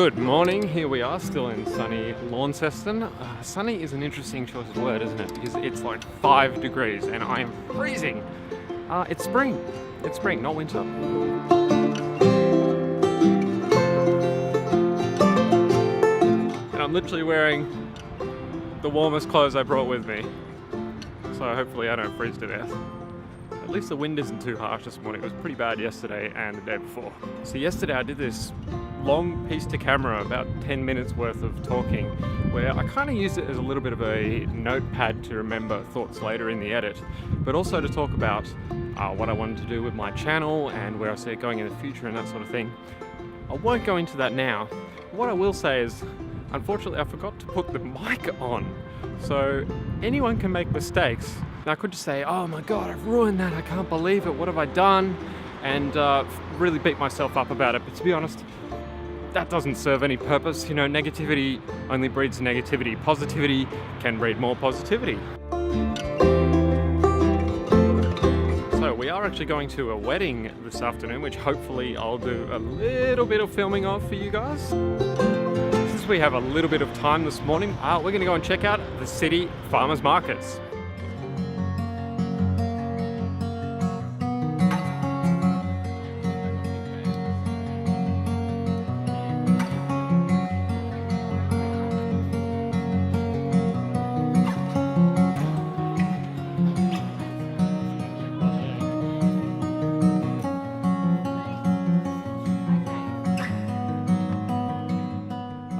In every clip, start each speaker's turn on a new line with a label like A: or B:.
A: Good morning, here we are still in sunny Launceston. Sunny is an interesting choice of word, isn't it? Because it's like 5 degrees and I am freezing. It's spring, not winter. And I'm literally wearing the warmest clothes I brought with me. So hopefully I don't freeze to death. At least the wind isn't too harsh this morning. It was pretty bad yesterday and the day before. So yesterday I did this long piece to camera, about 10 minutes worth of talking, where I kind of used it as a little bit of a notepad to remember thoughts later in the edit, but also to talk about what I wanted to do with my channel and where I see it going in the future and that sort of thing. I won't go into that now. What I will say is, unfortunately, I forgot to put the mic on. So anyone can make mistakes. Now I could just say, oh my God, I've ruined that. I can't believe it. What have I done? And really beat myself up about it. But to be honest, that doesn't serve any purpose. You know, negativity only breeds negativity. Positivity can breed more positivity. So we are actually going to a wedding this afternoon, which hopefully I'll do a little bit of filming of for you guys. Since we have a little bit of time this morning, we're going to go and check out the city farmers markets.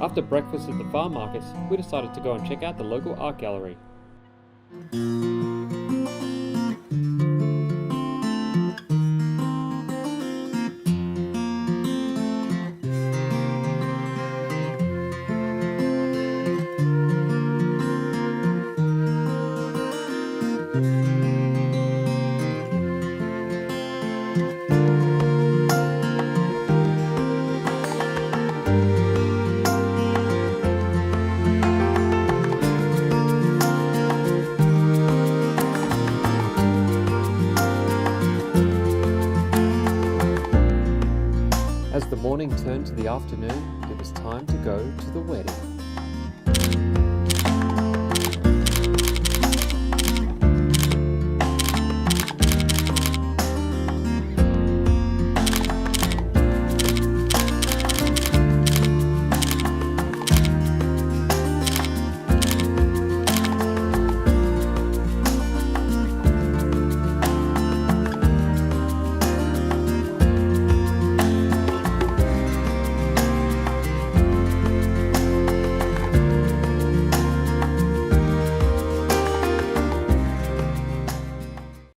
A: After breakfast at the farm markets, we decided to go and check out the local art gallery. As the morning turned to the afternoon, it was time to go to the wedding.